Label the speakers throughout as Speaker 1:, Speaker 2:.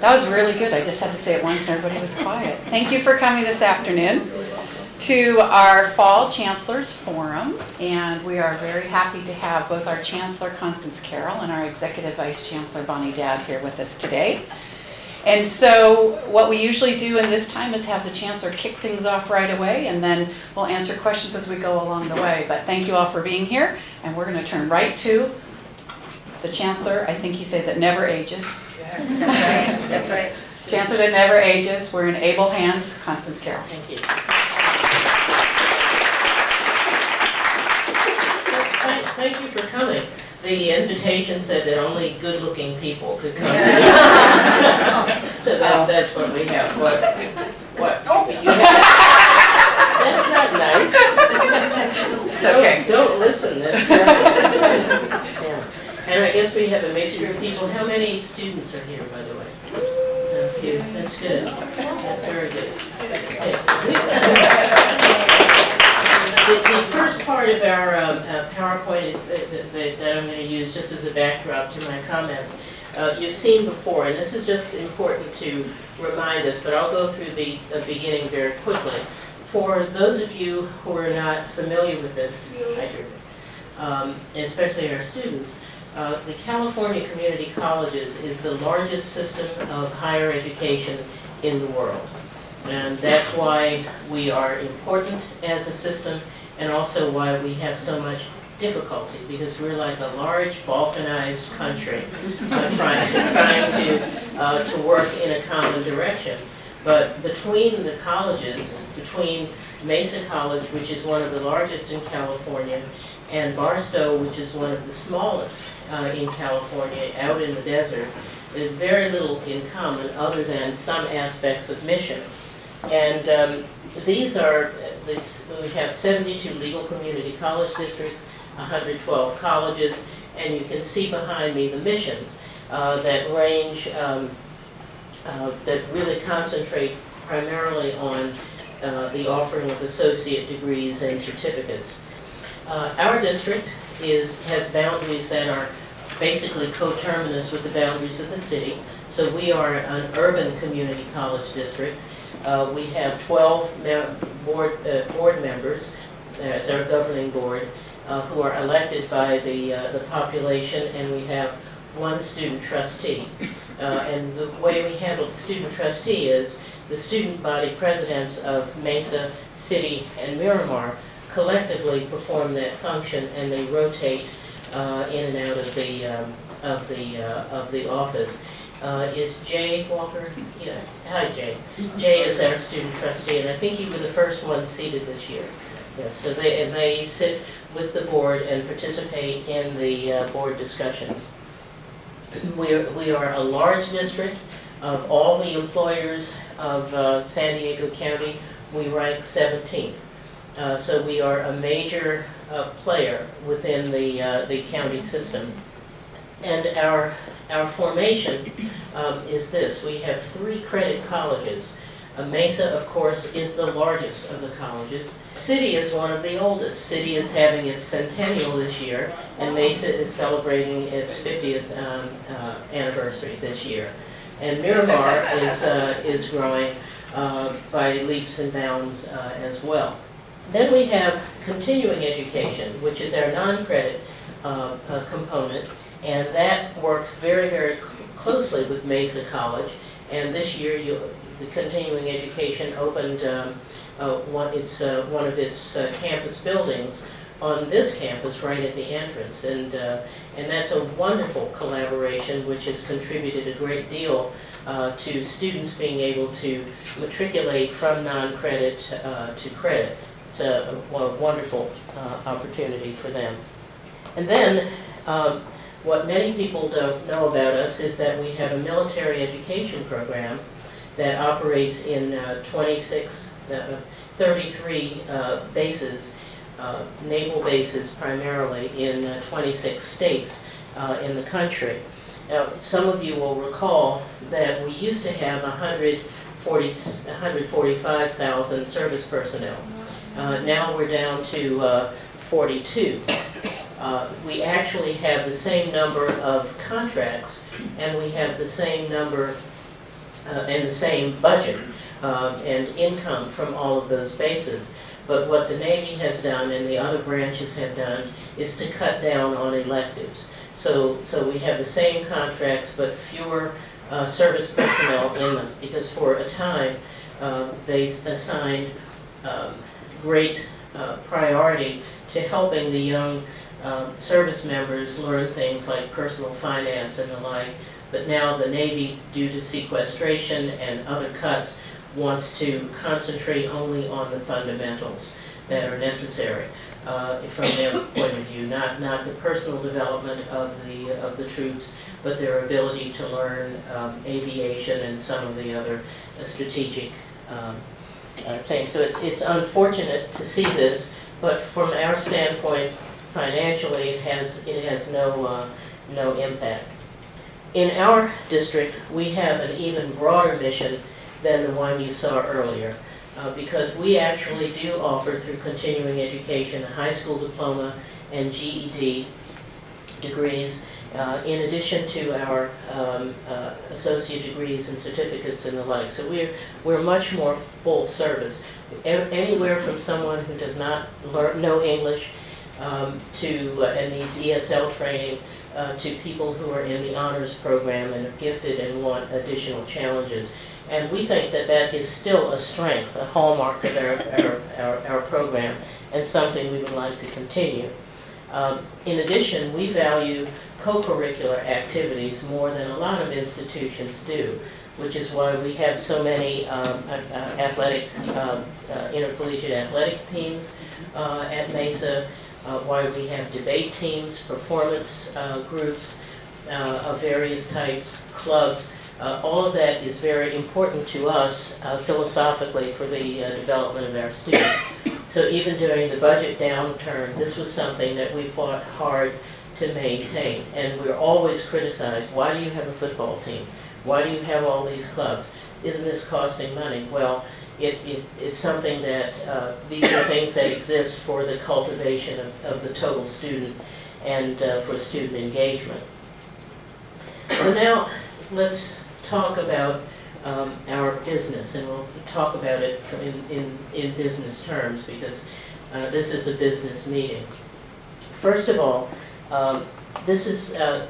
Speaker 1: That was really good. I just had to say it once and everybody was quiet. Thank you for coming this afternoon to our Fall Chancellor's Forum. And we are very happy to have both our Chancellor, Constance Carroll, and our Executive Vice Chancellor, Bonnie Dowd, here with us today. And so what we usually do in this time is have the Chancellor kick things off right away, and then we'll answer questions as we go along the way. But thank you all for being here, and we're going to turn right to the Chancellor. I think you say that never ages.
Speaker 2: Yeah, that's right. That's right.
Speaker 1: Chancellor that never ages. We're in able hands. Constance Carroll.
Speaker 2: Thank you. Thank you for coming. The invitation said that only good-looking people could come. So that's what we have. What? Oh, you have, that's not nice.
Speaker 1: It's okay.
Speaker 2: Don't listen. That's yeah. And I guess we have a mixture of people. How many students are here, by the way? A few. That's good. That's very good. The first part of our PowerPoint that I'm going to use just as a backdrop to my comments, you've seen before, and this is just important to remind us, but I'll go through the beginning very quickly. For those of you who are not familiar with this, especially our students, the California Community Colleges is the largest system of higher education in the world. And that's why we are important as a system, and also why we have so much difficulty, because we're like a large balkanized country trying to work in a common direction. But between the colleges, between Mesa College, which is one of the largest in California, and Barstow, which is one of the smallest in California, out in the desert, there's very little in common other than some aspects of mission. And we have 72 legal community college districts, 112 colleges, and you can see behind me the missions that range, that really concentrate primarily on the offering of associate degrees and certificates. Our district has boundaries that are basically coterminous with the boundaries of the city. So we are an urban community college district. We have 12 board members as our governing board who are elected by the population, and we have one student trustee. And the way we handle the student trustee is the student body presidents of Mesa, City, and Miramar collectively perform that function, and they rotate in and out of the office. Is Jay Walker? Yeah. Hi, Jay. Jay is our student trustee, and I think you were the first one seated this year. Yeah, so they sit with the board and participate in the board discussions. We are a large district. Of all the employers of San Diego County, we rank 17th. So we are a major player within the county system. And our formation is this. We have 3 credit colleges. Mesa, of course, is the largest of the colleges. City is one of the oldest. City is having its centennial this year, and Mesa is celebrating its 50th anniversary this year. And Miramar is growing by leaps and bounds as well. Then we have continuing education, which is our non-credit component, and that works very, very closely with Mesa College. And this year, the continuing education opened one of its campus buildings on this campus right at the entrance, and that's a wonderful collaboration which has contributed a great deal to students being able to matriculate from non-credit to credit. It's a wonderful opportunity for them. And then what many people don't know about us is that we have a military education program that operates in 33 bases, naval bases primarily, in 26 states in the country. Now, some of you will recall that we used to have 145,000 service personnel. Now we're down to 42. We actually have the same number of contracts, and we have the same number and the same budget and income from all of those bases. But what the Navy has done and the other branches have done is to cut down on electives. So we have the same contracts but fewer service personnel in them, because for a time they assigned great priority to helping the young service members learn things like personal finance and the like. But now the Navy, due to sequestration and other cuts, wants to concentrate only on the fundamentals that are necessary from their point of view, not the personal development of the troops, but their ability to learn aviation and some of the other strategic things. So it's unfortunate to see this, but from our standpoint, financially, it has no impact. In our district, we have an even broader mission than the one you saw earlier, because we actually do offer through continuing education a high school diploma and GED degrees, in addition to our associate degrees and certificates and the like. So we're much more full service. Anywhere from someone who does not know English and needs ESL training, to people who are in the honors program and are gifted and want additional challenges. And we think that that is still a strength, a hallmark of our program, and something we would like to continue. In addition, we value co-curricular activities more than a lot of institutions do, which is why we have so many intercollegiate athletic teams at Mesa, why we have debate teams, performance groups of various types, clubs. All of that is very important to us philosophically for the development of our students. So even during the budget downturn, this was something that we fought hard to maintain. And we're always criticized, why do you have a football team? Why do you have all these clubs? Isn't this costing money? Well, it's something that these are things that exist for the cultivation of the total student and for student engagement. So now let's talk about our business, and we'll talk about it in business terms, because this is a business meeting. First of all, this is the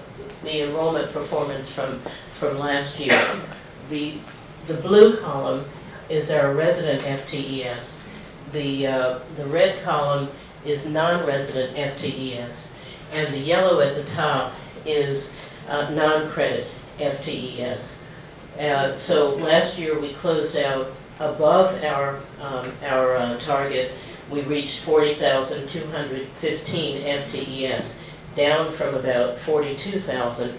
Speaker 2: enrollment performance from last year. The blue column is our resident FTES. The red column is non-resident FTES, and the yellow at the top is non-credit FTES. So last year we closed out above our target. We reached 40,215 FTES, down from about 42,000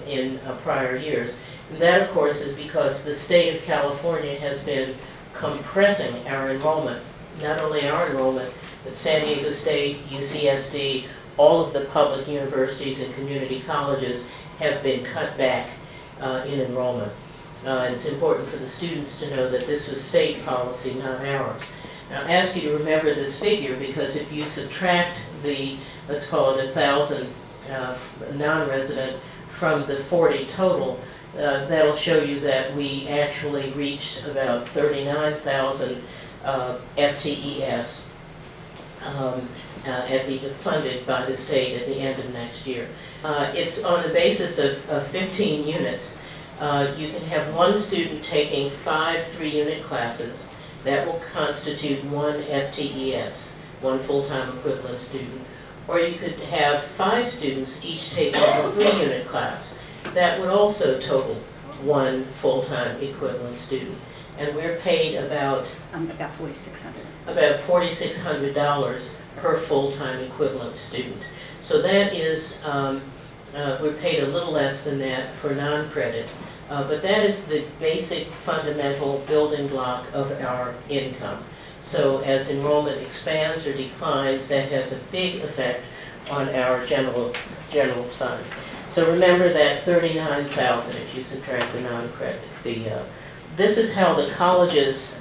Speaker 2: in prior years. And that, of course, is because the state of California has been compressing our enrollment. Not only our enrollment, but San Diego State, UCSD, all of the public universities and community colleges have been cut back in enrollment. And it's important for the students to know that this was state policy, not ours. Now, I ask you to remember this figure, because if you subtract the, let's call it 1,000 non-resident from the 40 total, that'll show you that we actually reached about 39,000 FTES funded by the state at the end of next year. It's on the basis of 15 units. You can have one student taking 5 3-unit classes. That will constitute one FTES, one full-time equivalent student. Or you could have 5 students each taking a 3-unit class. That would also total one full-time equivalent student. And we're paid about
Speaker 3: $4,600.
Speaker 2: about $4,600 per full-time equivalent student. So that is, we're paid a little less than that for non-credit, but that is the basic fundamental building block of our income. So as enrollment expands or declines, that has a big effect on our general fund. So remember that 39,000 if you subtract the non-credit. This is how the colleges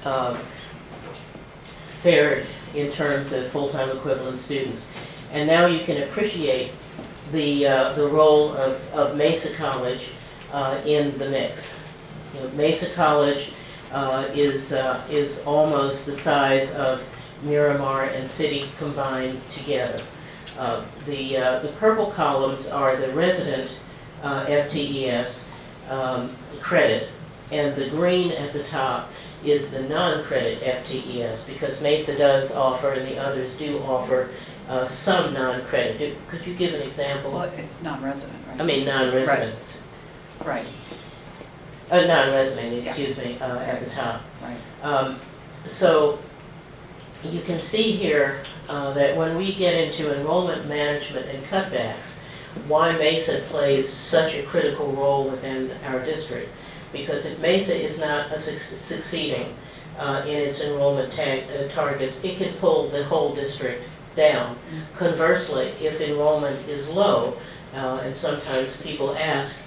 Speaker 2: fared in terms of full-time equivalent students. And now you can appreciate the role of Mesa College in the mix. Mesa College is almost the size of Miramar and City combined together. The purple columns are the resident FTES credit, and the green at the top is the non-credit FTES, because Mesa does offer and the others do offer some non-credit. Could you give an example?
Speaker 1: Well, it's non-resident, right?
Speaker 2: I mean non-resident.
Speaker 1: Right,
Speaker 2: Non-resident, excuse me, at the top.
Speaker 1: right.
Speaker 2: So you can see here that when we get into enrollment management and cutbacks, why Mesa plays such a critical role within our district. Because if Mesa is not succeeding in its enrollment targets, it can pull the whole district down. Conversely, if enrollment is low, and sometimes people ask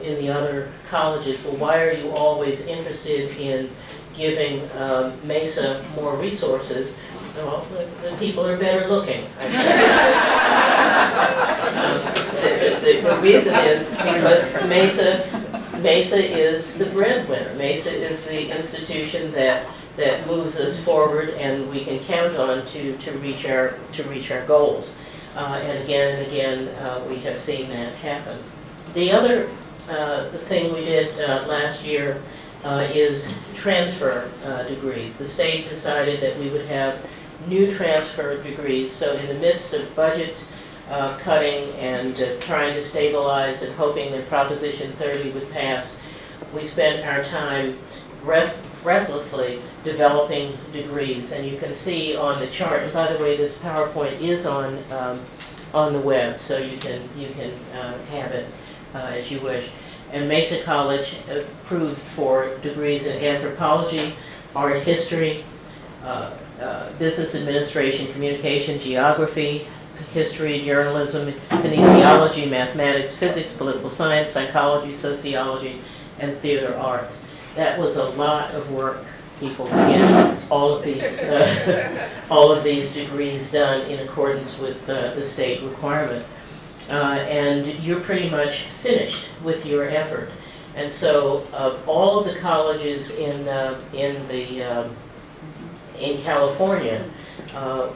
Speaker 2: in the other colleges, well, why are you always interested in giving Mesa more resources? Well, the people are better looking. The reason is because Mesa is the breadwinner. Mesa is the institution that moves us forward, and we can count on to reach our goals. And again, we have seen that happen. The other thing we did last year is transfer degrees. The state decided that we would have new transfer degrees. So in the midst of budget cutting and trying to stabilize and hoping that Proposition 30 would pass, we spent our time breathlessly developing degrees. And you can see on the chart, and by the way, this PowerPoint is on the web, so you can have it as you wish. And Mesa College approved for degrees in anthropology, art history, business administration, communication, geography, history, journalism, kinesiology, mathematics, physics, political science, psychology, sociology, and theater arts. That was a lot of work, people, to get all of these degrees done in accordance with the state requirement. And you're pretty much finished with your effort. And so, of all of the colleges in California,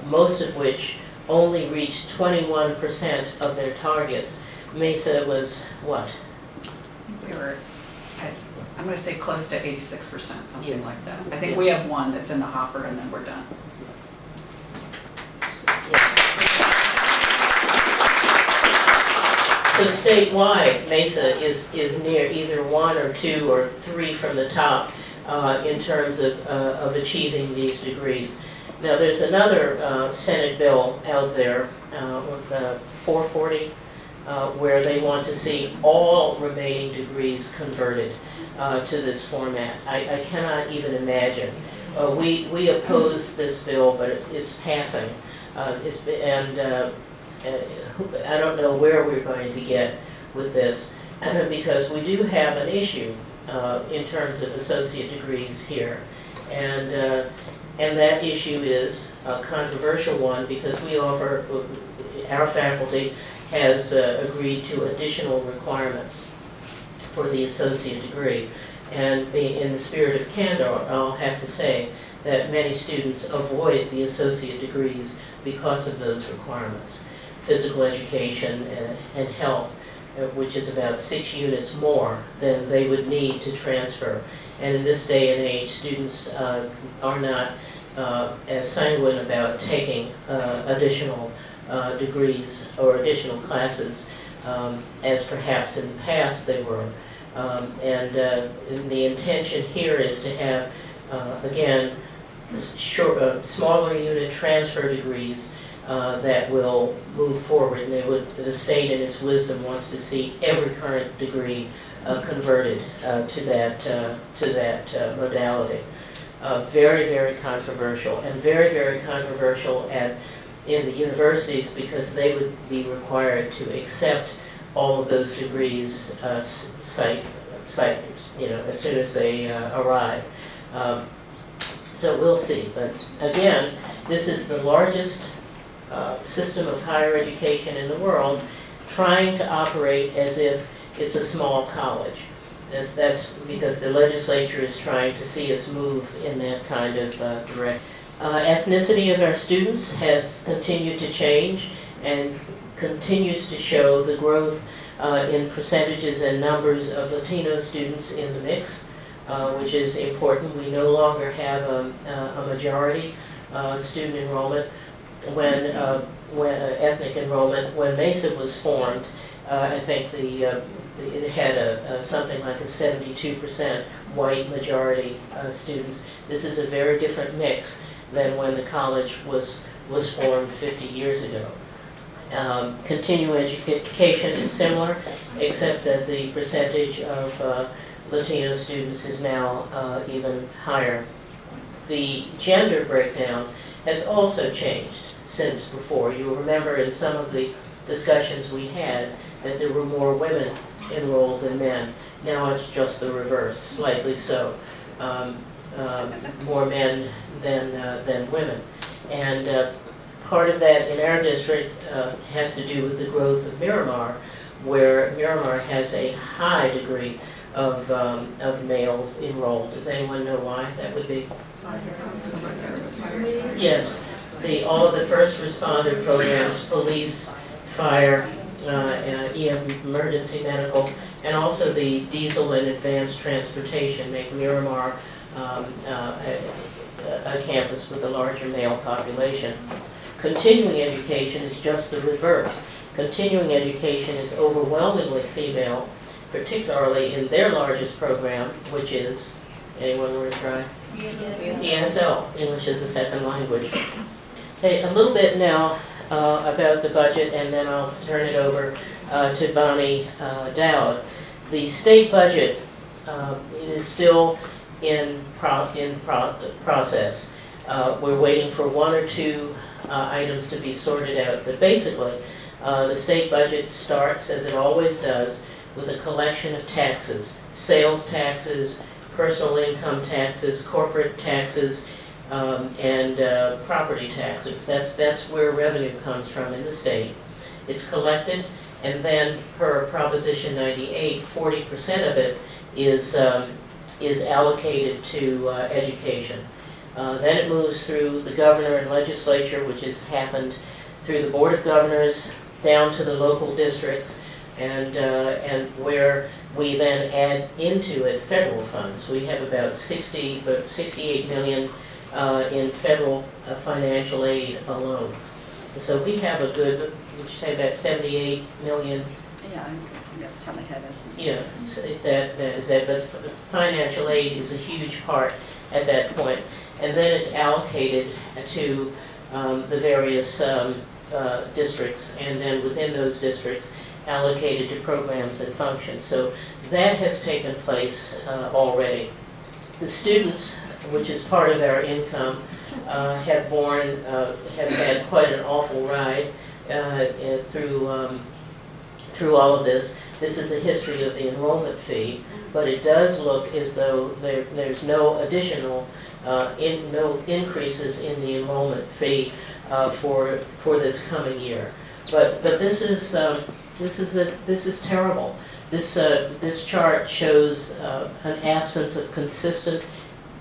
Speaker 2: most of which only reached 21% of their targets, Mesa was what?
Speaker 1: We were, I'm going to say close to 86%, something
Speaker 2: Yes.
Speaker 1: like that. I think we have one that's in the hopper, and then we're done.
Speaker 2: So statewide, Mesa is near either 1 or 2 or 3 from the top in terms of achieving these degrees. Now there's another Senate bill out there, 440, where they want to see all remaining degrees converted to this format. I cannot even imagine. We oppose this bill, but it's passing. I don't know where we're going to get with this, because we do have an issue in terms of associate degrees here. And that issue is a controversial one, because we offer, our faculty has agreed to additional requirements for the associate degree. And in the spirit of candor, I'll have to say that many students avoid the associate degrees because of those requirements. Physical education and health, which is about 6 units more than they would need to transfer. And in this day and age, students are not as sanguine about taking additional degrees or additional classes as perhaps in the past they were. And the intention here is to have, again, smaller unit transfer degrees that will move forward. And the state in its wisdom wants to see every current degree converted to that modality. Very, very controversial, and very, very controversial in the universities, because they would be required to accept all of those degrees as soon as they arrive. So we'll see. But again, this is the largest system of higher education in the world, trying to operate as if it's a small college. That's because the legislature is trying to see us move in that kind of direction. Ethnicity of our students has continued to change and continues to show the growth in percentages and numbers of Latino students in the mix, which is important. We no longer have a majority student enrollment. When ethnic enrollment, when Mesa was formed, I think it had something like a 72% white majority students. This is a very different mix than when the college was formed 50 years ago. Continuing education is similar, except that the percentage of Latino students is now even higher. The gender breakdown has also changed since before. You remember in some of the discussions we had that there were more women enrolled than men. Now it's just the reverse, slightly so. More men than women. And part of that in our district has to do with the growth of Miramar, where Miramar has a high degree of males enrolled. Does anyone know why that would be? Yes, all of the first responder programs, police, fire, EM, emergency medical, and also the diesel and advanced transportation make Miramar a campus with a larger male population. Continuing education is just the reverse. Continuing education is overwhelmingly female, particularly in their largest program, which is, anyone want to try? ESL, English as a Second Language. Hey, a little bit now about the budget, and then I'll turn it over to Bonnie Dowd. The state budget is still in process. We're waiting for one or two items to be sorted out, but basically the state budget starts, as it always does, with a collection of taxes: sales taxes, personal income taxes, corporate taxes, and property taxes. That's where revenue comes from in the state. It's collected, and then per Proposition 98, 40% of it is allocated to education. Then it moves through the governor and legislature, which has happened through the Board of Governors, down to the local districts, and where we then add into it federal funds. We have about 68 million in federal financial aid alone. So we have a good, would you say about 78 million?
Speaker 3: Yeah, I think that's how I have it.
Speaker 2: Yeah, so that is that, but financial aid is a huge part at that point. And then it's allocated to the various districts, and then within those districts allocated to programs and functions. So that has taken place already. The students, which is part of our income, have had quite an awful ride through all of this. This is a history of the enrollment fee, but it does look as though there's no additional no increases in the enrollment fee for this coming year. But this is terrible. This chart shows an absence of consistent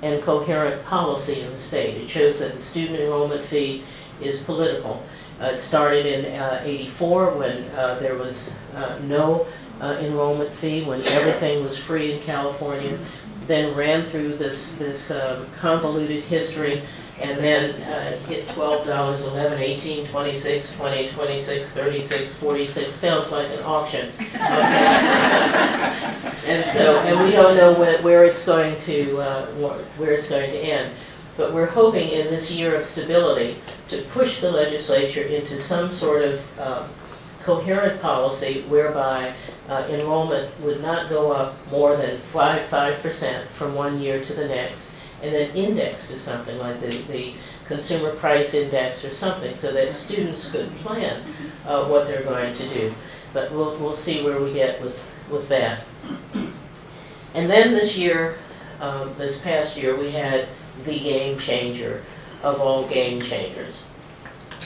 Speaker 2: and coherent policy in the state. It shows that the student enrollment fee is political. It started in '84 when there was no enrollment fee, when everything was free in California, then ran through this convoluted history, and then hit $12, 11, 18, 26, 20, 26, 36, 46. Sounds like an auction. And we don't know where it's going to end. But we're hoping in this year of stability to push the legislature into some sort of coherent policy whereby enrollment would not go up more than 5% from one year to the next, and then indexed to something like the consumer price index or something, so that students could plan what they're going to do. But we'll see where we get with that. And then this past year, we had the game changer of all game changers,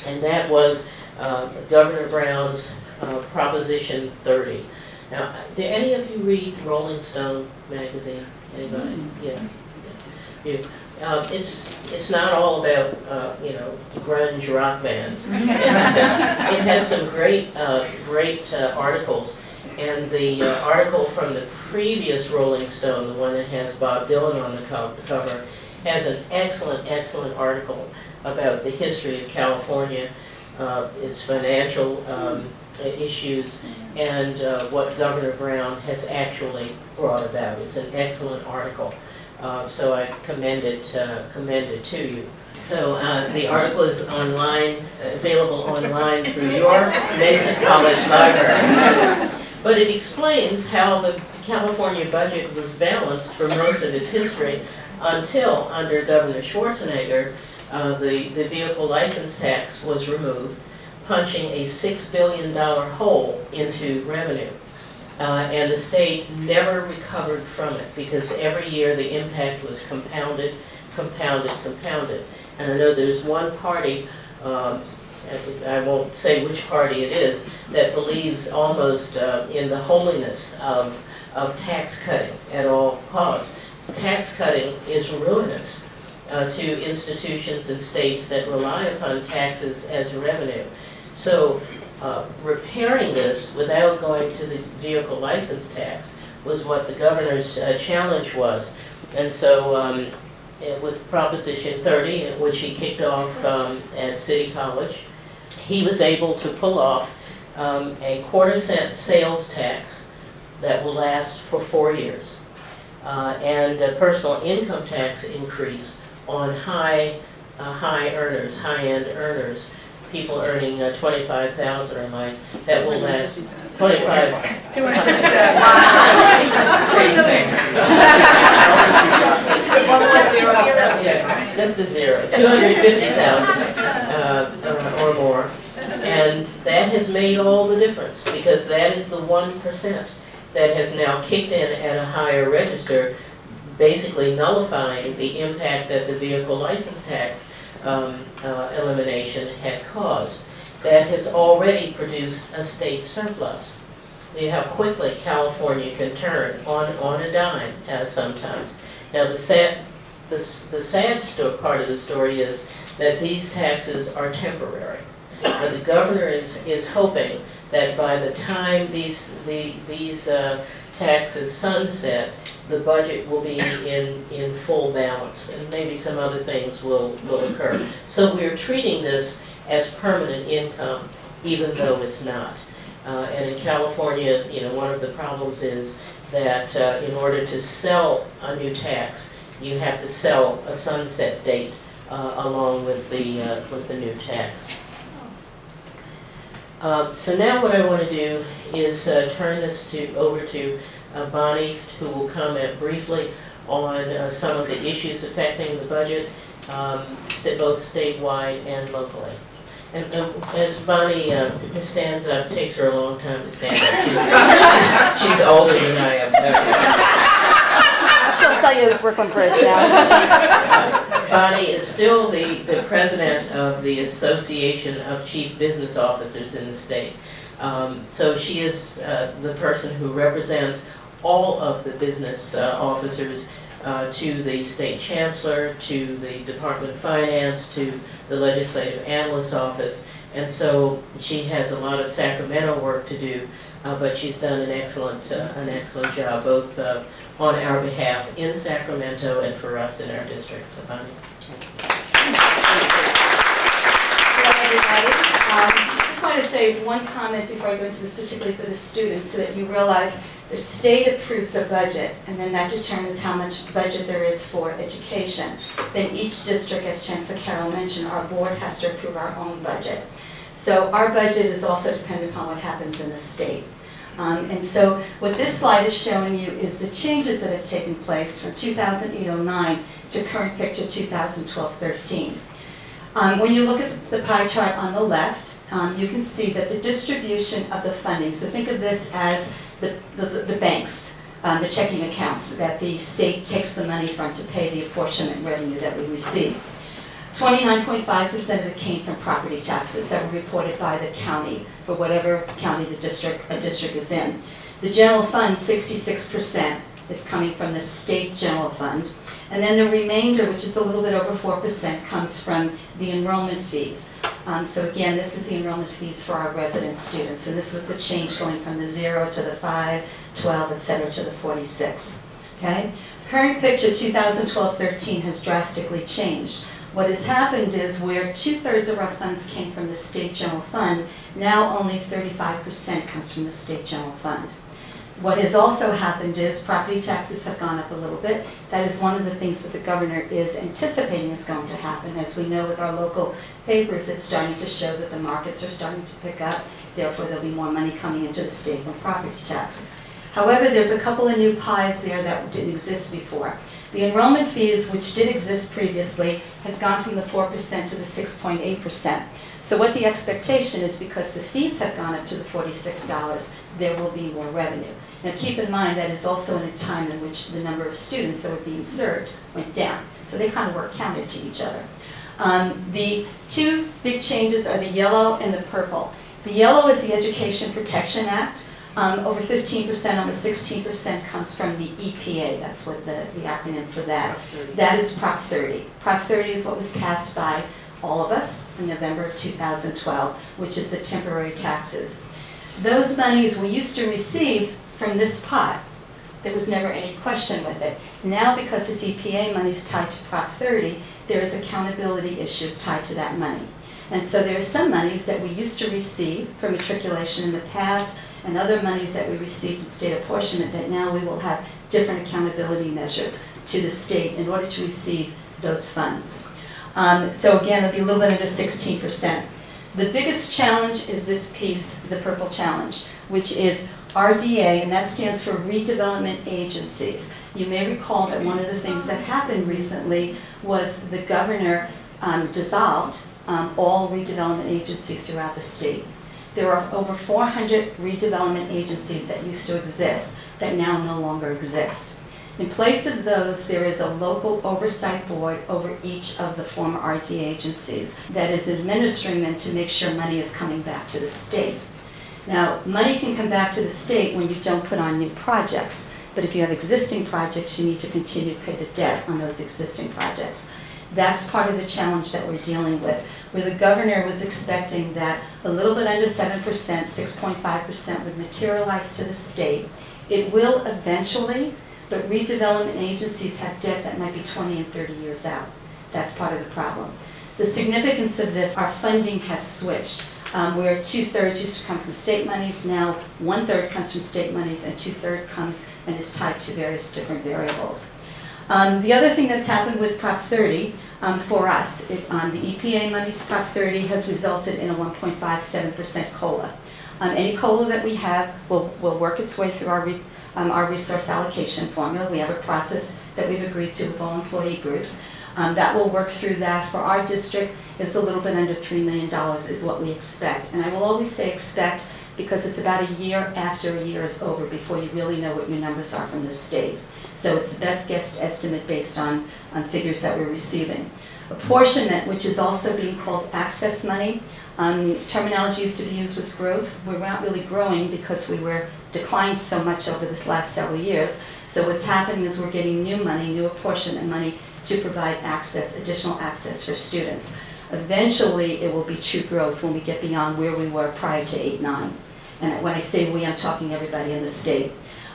Speaker 2: and that was Governor Brown's Proposition 30. Now, do any of you read Rolling Stone magazine? Anybody? Yeah. You. It's not all about grunge rock bands. It has some great articles, and the article from the previous Rolling Stone, the one that has Bob Dylan on the cover, has an excellent article about the history of California, its financial issues, and what Governor Brown has actually brought about. It's an excellent article. So I commend it to you. So the article is online, available online through your Mason College library. But it explains how the California budget was balanced for most of its history until, under Governor Schwarzenegger, the vehicle license tax was removed, punching a $6 billion hole into revenue. And the state never recovered from it because every year the impact was compounded. And I know there's one party, I won't say which party it is, that believes almost in the holiness of tax cutting at all costs. Tax cutting is ruinous to institutions and states that rely upon taxes as revenue. So repairing this without going to the vehicle license tax was what the governor's challenge was. And so with Proposition 30, which he kicked off at City College, he was able to pull off a quarter-cent sales tax that will last for 4 years, and a personal income tax increase on high-end earners, people earning $25,000 or like, that will last 25. Yeah, just a zero, 250,000 or more, and that has made all the difference because that is the 1% that has now kicked in at a higher register, basically nullifying the impact that the vehicle license tax elimination had caused. That has already produced a state surplus. See how quickly California can turn on a dime sometimes. Now the sad part of the story is that these taxes are temporary. The governor is hoping that by the time these taxes sunset, the budget will be in full balance, and maybe some other things will occur. So we're treating this as permanent income, even though it's not. And in California, one of the problems is that in order to sell a new tax, you have to sell a sunset date along with the new tax. So now what I want to do is turn this over to Bonnie, who will comment briefly on some of the issues affecting the budget, both statewide and locally. And as Bonnie stands up, it takes her a long time to stand up. She's older than I am.
Speaker 3: She'll sell you Brooklyn Bridge now.
Speaker 2: Bonnie is still the president of the Association of Chief Business Officers in the state. So she is the person who represents all of the business officers to the state chancellor, to the Department of Finance, to the legislative analyst's office. And so she has a lot of Sacramento work to do, but she's done an excellent job, both on our behalf in Sacramento and for us in our district. So, Bonnie.
Speaker 4: Hello, everybody. Just want to say one comment before I go into this, particularly for the students, so that you realize the state approves a budget, and then that determines how much budget there is for education. Then each district, as Chancellor Carroll mentioned, our board has to approve our own budget. So our budget is also dependent upon what happens in the state. And so what this slide is showing you is the changes that have taken place from 2008-09 to current picture 2012-13. When you look at the pie chart on the left, you can see that the distribution of the funding, so think of this as the banks, the checking accounts that the state takes the money from to pay the apportionment revenue that we receive. 29.5% of it came from property taxes that were reported by the county for whatever county a district is in. The general fund, 66%, is coming from the state general fund. And then the remainder, which is a little bit over 4%, comes from the enrollment fees. So again, this is the enrollment fees for our resident students. So this was the change going from the 0 to the 5, 12, et cetera, to the 46. Okay? Current picture, 2012-13, has drastically changed. What has happened is where 2/3 of our funds came from the state general fund, now only 35% comes from the state general fund. What has also happened is property taxes have gone up a little bit. That is one of the things that the governor is anticipating is going to happen. As we know with our local papers, it's starting to show that the markets are starting to pick up. Therefore, there'll be more money coming into the state from property tax. However, there's a couple of new pies there that didn't exist before. The enrollment fees, which did exist previously, has gone from the 4% to the 6.8%. So what the expectation is, because the fees have gone up to the $46, there will be more revenue. Now keep in mind that is also in a time in which the number of students that were being served went down. So they kind of work counter to each other. The two big changes are the yellow and the purple. The yellow is the Education Protection Act. Over 15%, almost 16% comes from the EPA. That's what the acronym for that. That is Prop 30. Prop 30 is what was passed by all of us in November of 2012, which is the temporary taxes. Those monies we used to receive from this pot. There was never any question with it. Now, because it's EPA monies tied to Prop 30, there is accountability issues tied to that money. And so there are some monies that we used to receive for matriculation in the past and other monies that we received in state apportionment that now we will have different accountability measures to the state in order to receive those funds. So again, it'll be a little bit under 16%. The biggest challenge is this piece, the purple challenge, which is RDA, and that stands for Redevelopment Agencies. You may recall that one of the things that happened recently was the governor dissolved all redevelopment agencies throughout the state. There are over 400 redevelopment agencies that used to exist that now no longer exist. In place of those, there is a local oversight board over each of the former RDA agencies that is administering them to make sure money is coming back to the state. Now, money can come back to the state when you don't put on new projects, but if you have existing projects, you need to continue to pay the debt on those existing projects. That's part of the challenge that we're dealing with, where the governor was expecting that a little bit under 7%, 6.5% would materialize to the state. It will eventually, but redevelopment agencies have debt that might be 20 and 30 years out. That's part of the problem. The significance of this, our funding has switched. Where 2/3 used to come from state monies, now 1/3 comes from state monies and 2/3 comes and is tied to various different variables. The other thing that's happened with Prop 30 for us, the EPA monies, Prop 30 has resulted in a 1.57% COLA. Any COLA that we have will work its way through our resource allocation formula. We have a process that we've agreed to with all employee groups. That will work through that. For our district, it's a little bit under $3 million is what we expect. And I will always say expect because it's about a year after a year is over before you really know what your numbers are from the state. So it's best guess estimate based on figures that we're receiving. Apportionment, which is also being called access money. Terminology used to be used was growth. We're not really growing because we were declined so much over this last several years. So what's happening is we're getting new money, new apportionment money to provide access, additional access for students. Eventually, it will be true growth when we get beyond where we were prior to 8-9. And when I say we, I'm talking everybody in the state.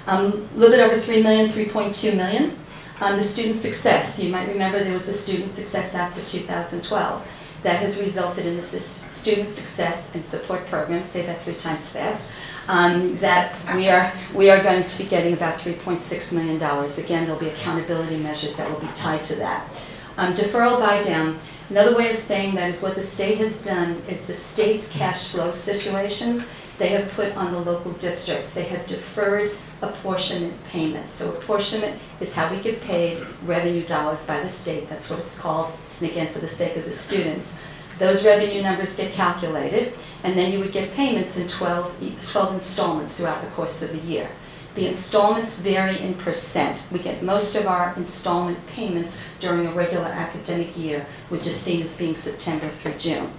Speaker 4: A little bit over $3 million, $3.2 million. The student success, you might remember there was the Student Success Act of 2012. That has resulted in the student success and support program, say that 3 times fast, that we are going to be getting about $3.6 million. Again, there'll be accountability measures that will be tied to that. Deferral buy down. Another way of saying that is what the state has done is the state's cash flow situations, they have put on the local districts. They have deferred apportionment payments. So apportionment is how we get paid revenue dollars by the state. That's what it's called. And again, for the sake of the students, those revenue numbers get calculated, and then you would get payments in 12 installments throughout the course of the year. The installments vary in percent. We get most of our installment payments during a regular academic year, which is seen as being September through June.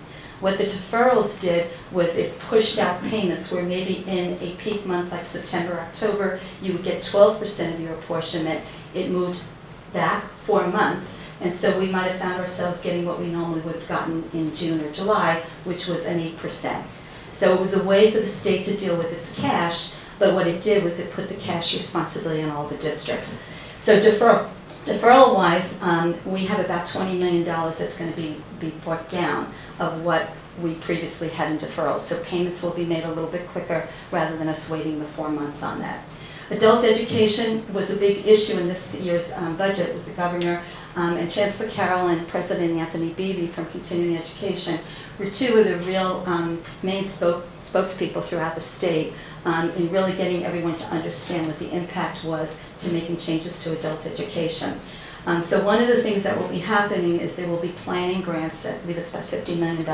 Speaker 4: What the deferrals did was it pushed out payments where maybe in a peak month like September, October, you would get 12% of your apportionment. It moved back 4 months, and so we might have found ourselves getting what we normally would have gotten in June or July, which was an 8%. So it was a way for the state to deal with its cash, but what it did was it put the cash responsibility on all the districts. So deferral-wise, we have about $20 million that's going to be brought down of what we previously had in deferrals. So payments will be made a little bit quicker rather than us waiting the 4 months on that. Adult education was a big issue in this year's budget with the governor, and Chancellor Carroll and President Anthony Beebe from Continuing Education were two of the real main spokespeople throughout the state in really getting everyone to understand what the impact was to making changes to adult education. So one of the things that will be happening is there will be planning grants, I believe it's about $50 million.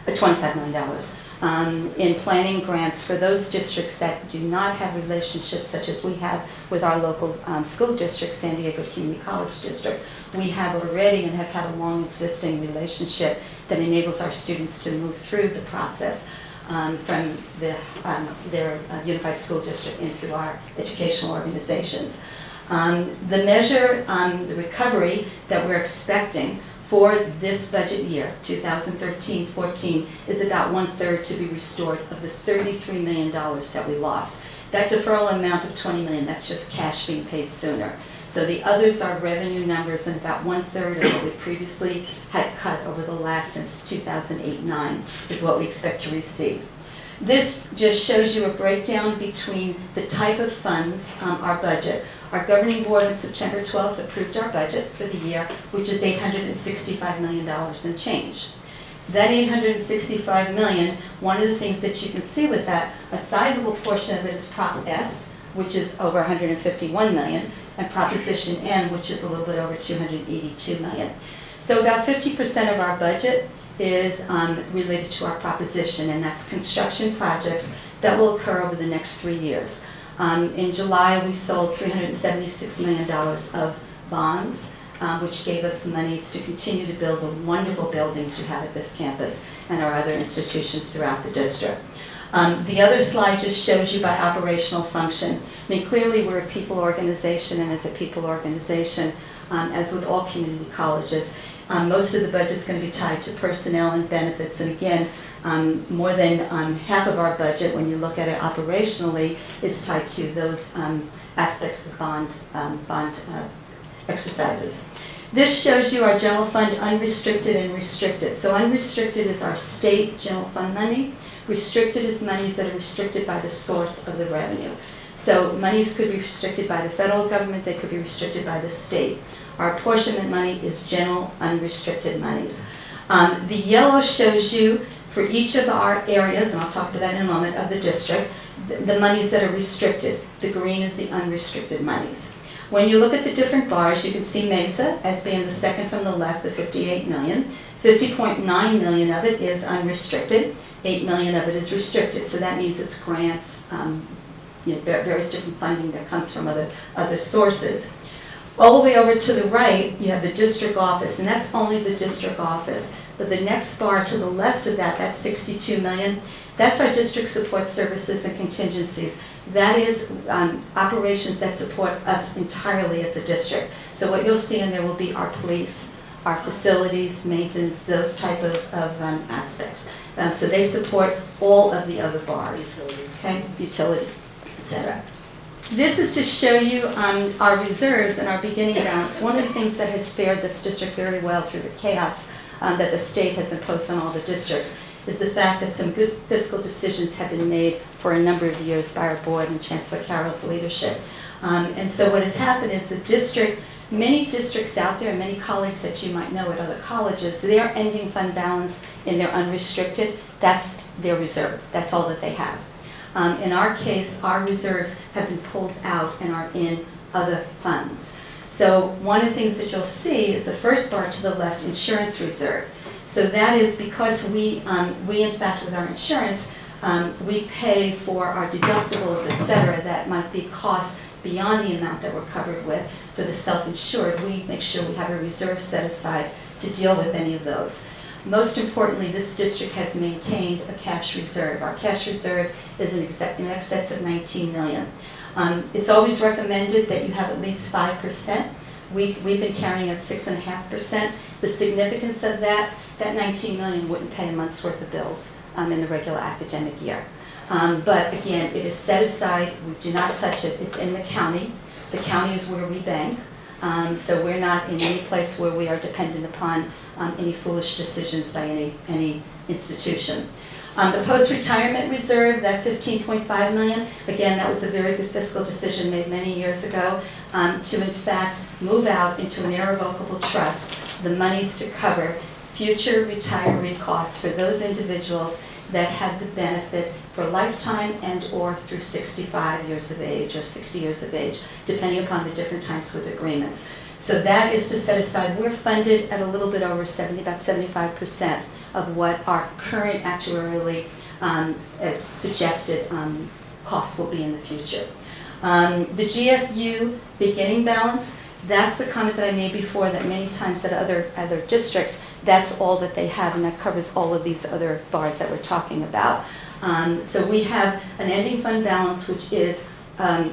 Speaker 4: $25 million in planning grants for those districts that do not have relationships such as we have with our local school district, San Diego Community College District. We have already and have had a long existing relationship that enables our students to move through the process from their unified school district in through our educational organizations. The measure, the recovery that we're expecting for this budget year, 2013-14, is about 1/3 to be restored of the $33 million that we lost. That deferral amount of $20 million, that's just cash being paid sooner. So the others are revenue numbers, and about 1/3 of what we previously had cut over the last since 2008-9 is what we expect to receive. This just shows you a breakdown between the type of funds, our budget. Our governing board on September 12th approved our budget for the year, which is $865 million and change. That $865 million, one of the things that you can see with that, a sizable portion of it is Prop S, which is over $151 million, and Proposition N, which is a little bit over $282 million. So about 50% of our budget is related to our proposition, and that's construction projects that will occur over the next 3 years. In July, we sold $376 million of bonds, which gave us the monies to continue to build the wonderful buildings we have at this campus and our other institutions throughout the district. The other slide just shows you by operational function. I mean, clearly we're a people organization, and as a people organization, as with all community colleges, most of the budget's going to be tied to personnel and benefits, and again, more than half of our budget, when you look at it operationally, is tied to those aspects of bond exercises. This shows you our general fund unrestricted and restricted. So unrestricted is our state general fund money. Restricted is monies that are restricted by the source of the revenue. So monies could be restricted by the federal government, they could be restricted by the state. Our apportionment money is general unrestricted monies. The yellow shows you for each of our areas, and I'll talk to that in a moment, of the district, the monies that are restricted. The green is the unrestricted monies. When you look at the different bars, you can see Mesa as being the second from the left, the $58 million. $50.9 million of it is unrestricted. $8 million of it is restricted. So that means it's grants, various different funding that comes from other sources. All the way over to the right, you have the district office, and that's only the district office. But the next bar to the left of that, that's $62 million. That's our district support services and contingencies. That is operations that support us entirely as a district. So what you'll see in there will be our police, our facilities, maintenance, those type of aspects. So they support all of the other bars, okay, utility, etc. This is to show you our reserves and our beginning balance. One of the things that has fared this district very well through the chaos that the state has imposed on all the districts is the fact that some good fiscal decisions have been made for a number of years by our board and Chancellor Carroll's leadership. And so what has happened is the district, many districts out there, many colleagues that you might know at other colleges, their ending fund balance in their unrestricted, that's their reserve. That's all that they have. In our case, our reserves have been pulled out and are in other funds. So one of the things that you'll see is the first bar to the left, insurance reserve. So that is because we in fact, with our insurance, we pay for our deductibles, etc. That might be costs beyond the amount that we're covered with. For the self-insured, we make sure we have a reserve set aside to deal with any of those. Most importantly, this district has maintained a cash reserve. Our cash reserve is in excess of 19 million. It's always recommended that you have at least 5%. We've been carrying at 6.5%. The significance of that 19 million wouldn't pay a month's worth of bills in the regular academic year. But again, it is set aside. We do not touch it. It's in the county. The county is where we bank. So we're not in any place where we are dependent upon any foolish decisions by any institution. The post-retirement reserve, that 15.5 million, again, that was a very good fiscal decision made many years ago to in fact move out into an irrevocable trust the monies to cover future retiree costs for those individuals that had the benefit for lifetime and or through 65 years of age or 60 years of age, depending upon the different types of agreements. So that is to set aside. We're funded at a little bit over 70, about 75% of what our current actuarially suggested costs will be in the future. The GFU beginning balance, that's the comment that I made before, that many times at other districts, that's all that they have, and that covers all of these other bars that we're talking about. So we have an ending fund balance, which is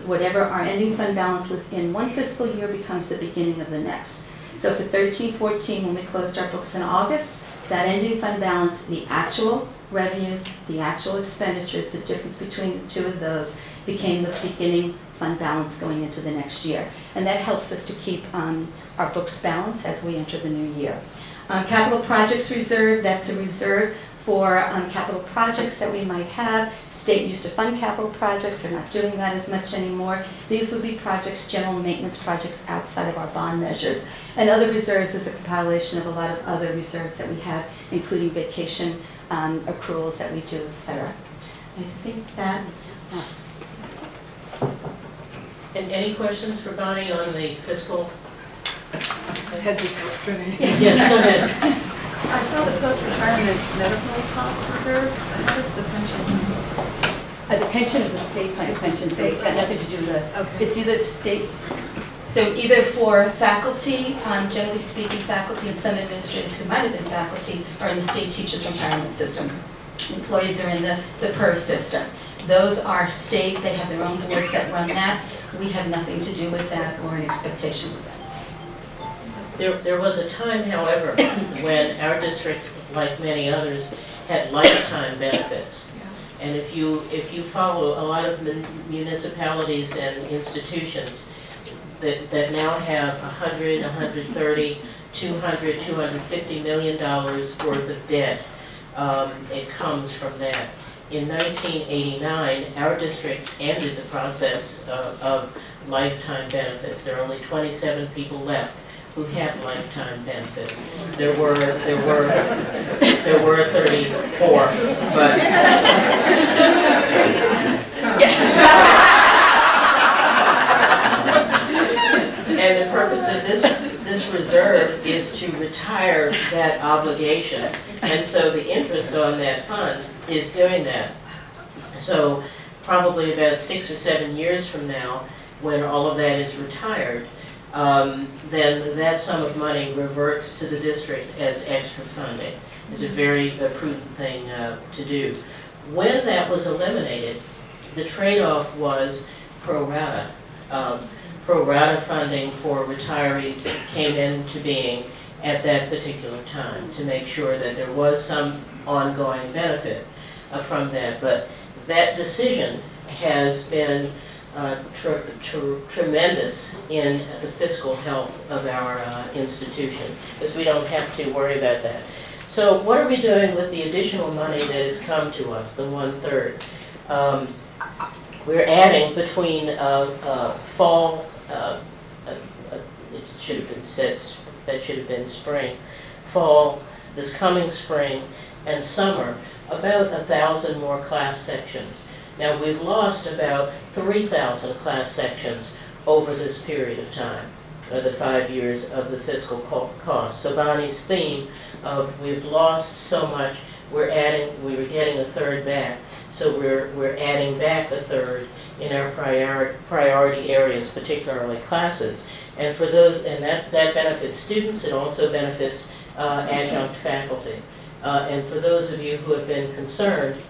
Speaker 4: whatever our ending fund balance was in one fiscal year becomes the beginning of the next. So for 13-14, when we closed our books in August, that ending fund balance, the actual revenues, the actual expenditures, the difference between the two of those became the beginning fund balance going into the next year. And that helps us to keep our books balanced as we enter the new year. Capital projects reserve, that's a reserve for capital projects that we might have. State used to fund capital projects. They're not doing that as much anymore. These would be projects, general maintenance projects outside of our bond measures. And other reserves is a compilation of a lot of other reserves that we have, including vacation accruals that we do, etc. I think that...
Speaker 2: And any questions for Bonnie on the fiscal?
Speaker 5: Head is still spinning.
Speaker 2: Yes, go ahead.
Speaker 5: I saw the post-retirement medical cost reserve. How does the pension?
Speaker 3: The pension is a state pension, so it's got nothing to do with us.
Speaker 5: Okay.
Speaker 3: It's either state,
Speaker 4: So either for faculty, generally speaking, faculty and some administrators who might have been faculty are in the state teachers retirement system. Employees are in the PERS system. Those are state, they have their own boards that run that. We have nothing to do with that or an expectation with that.
Speaker 2: There was a time, however, when our district, like many others, had lifetime benefits. And if you follow a lot of municipalities and institutions that now have 100, 130, 200, $250 million worth of debt, it comes from that. In 1989, our district ended the process of lifetime benefits. There are only 27 people left who have lifetime benefits. There were 34, but and the purpose of this reserve is to retire that obligation, and so the interest on that fund is doing that. So probably about 6 or 7 years from now, when all of that is retired, then that sum of money reverts to the district as extra funding. It's a very prudent thing to do. When that was eliminated, the trade-off was pro rata. Pro rata funding for retirees came into being at that particular time to make sure that there was some ongoing benefit from that. But that decision has been tremendous in the fiscal health of our institution, because we don't have to worry about that. So what are we doing with the additional money that has come to us, the 1/3? We're adding between fall, it should have been said, that should have been spring, fall, this coming spring, and summer, about 1,000 more class sections. Now, we've lost about 3,000 class sections over this period of time, or the 5 years of the fiscal cost. So Bonnie's theme of we've lost so much, we were getting 1/3 back. So we're adding back 1/3 in our priority areas, particularly classes. And for those, and that benefits students, it also benefits adjunct faculty. And for those of you who have been concerned,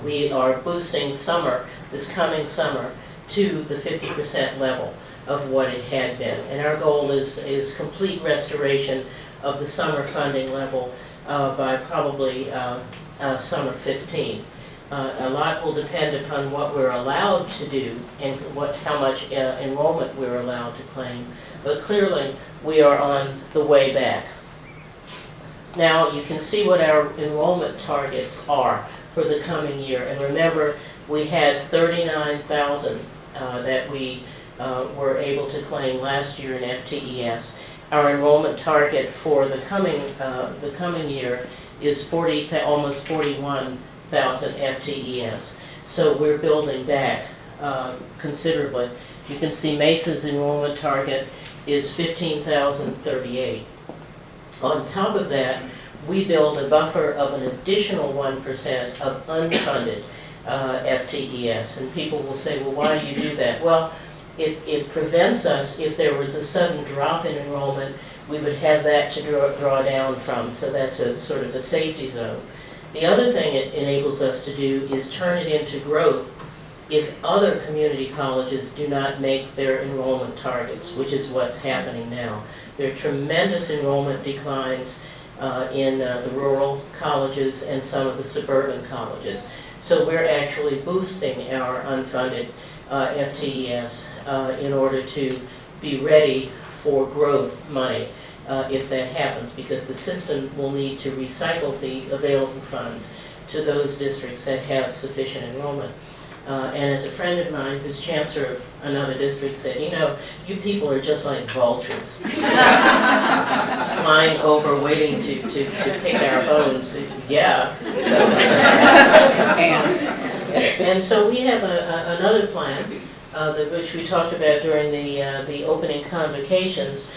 Speaker 2: we are boosting summer, this coming summer, to the 50% level of what it had been. And our goal is complete restoration of the summer funding level by probably summer 15. A lot will depend upon what we're allowed to do and how much enrollment we're allowed to claim. But clearly, we are on the way back. Now, you can see what our enrollment targets are for the coming year. And remember, we had 39,000 that we were able to claim last year in FTES. Our enrollment target for the coming year is almost 41,000 FTES. So we're building back considerably. You can see Mesa's enrollment target is 15,038. On top of that, we build a buffer of an additional 1% of unfunded FTES. And people will say, well, why do you do that? Well, it prevents us, if there was a sudden drop in enrollment, we would have that to draw down from. So that's a sort of a safety zone. The other thing it enables us to do is turn it into growth if other community colleges do not make their enrollment targets, which is what's happening now. There are tremendous enrollment declines in the rural colleges and some of the suburban colleges. So we're actually boosting our unfunded FTES in order to be ready for growth money if that happens, because the system will need to recycle the available funds to those districts that have sufficient enrollment. And as a friend of mine who's chancellor of another district said, you know, you people are just like vultures, flying over waiting to pick our bones. Yeah. And so we have another plan, which we talked about during the opening convocations.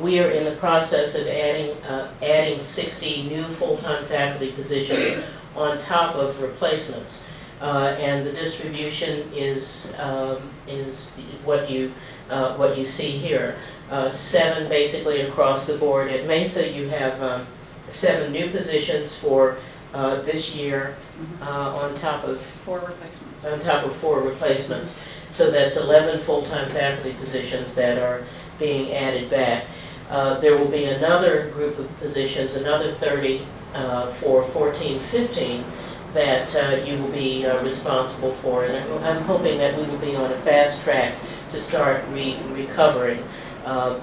Speaker 2: We are in the process of adding 60 new full-time faculty positions on top of replacements. And the distribution is what you see here. 7 basically across the board. At Mesa, you have 7 new positions for this year on top of
Speaker 1: 4 replacements.
Speaker 2: On top of 4 replacements. So that's 11 full-time faculty positions that are being added back. There will be another group of positions, another 30 for 14-15. That you will be responsible for, and I'm hoping that we will be on a fast track to start recovering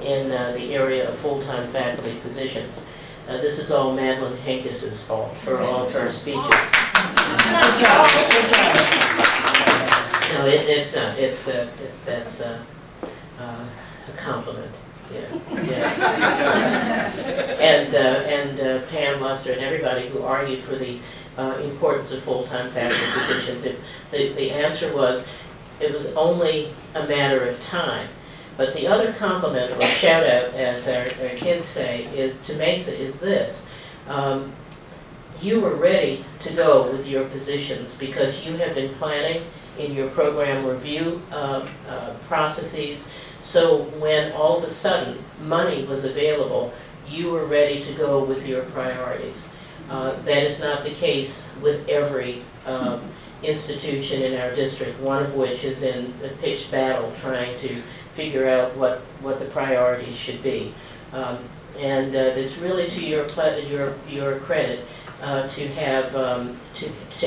Speaker 2: in the area of full-time faculty positions. This is all Madeline Henkes's fault for all of her speeches.
Speaker 1: Good job. Good job.
Speaker 2: No, it's not. That's a compliment. Yeah. And Pam Luster and everybody who argued for the importance of full-time faculty positions. The answer was, it was only a matter of time. But the other compliment, or shout out, as our kids say, to Mesa is this. You were ready to go with your positions because you have been planning in your program review processes. So when all of a sudden money was available, you were ready to go with your priorities. That is not the case with every institution in our district, one of which is in a pitched battle trying to figure out what the priorities should be. And it's really to your credit to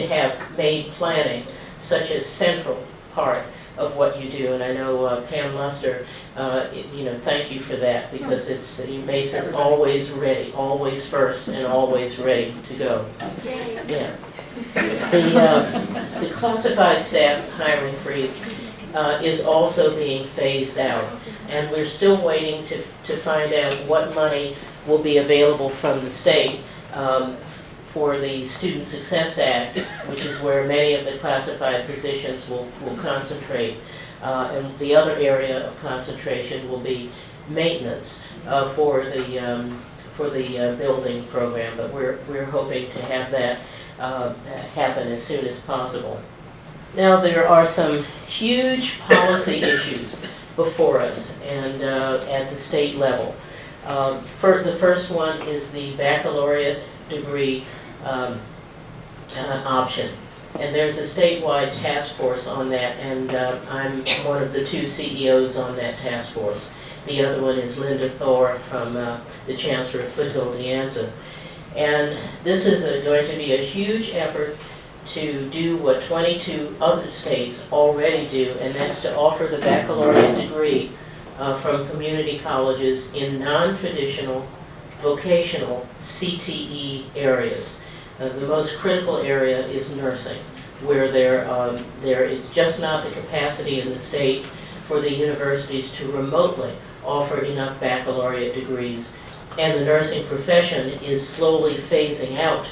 Speaker 2: have made planning such a central part of what you do. And I know Pam Luster, thank you for that, because Mesa's always ready, always first, and always ready to go. Yeah. The classified staff hiring freeze is also being phased out, and we're still waiting to find out what money will be available from the state for the Student Success Act, which is where many of the classified positions will concentrate. And the other area of concentration will be maintenance for the building program. But we're hoping to have that happen as soon as possible. Now there are some huge policy issues before us and at the state level. The first one is the baccalaureate degree option. And there's a statewide task force on that, and I'm one of the 2 CEOs on that task force. The other one is Linda Thor from the Chancellor of Foothill De Anza. And this is going to be a huge effort to do what 22 other states already do, and that's to offer the baccalaureate degree from community colleges in non-traditional vocational CTE areas. The most critical area is nursing, where there is just not the capacity in the state for the universities to remotely offer enough baccalaureate degrees. And the nursing profession is slowly phasing out